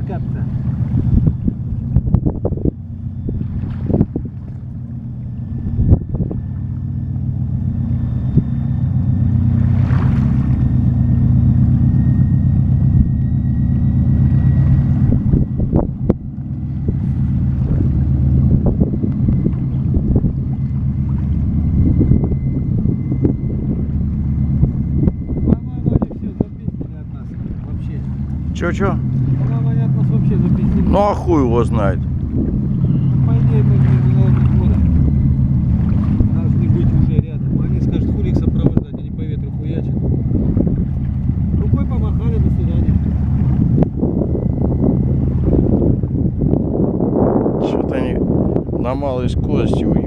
как-то. Чё? По-моему, они от нас вообще запиздили. Ну а хуй его знает. Ну, по идее, мы международных водах должны быть уже рядом. Они скажут, хули их сопровождать, они по ветру хуячат. Рукой помахали, до свидания. Что-то они на малой скорости уехали.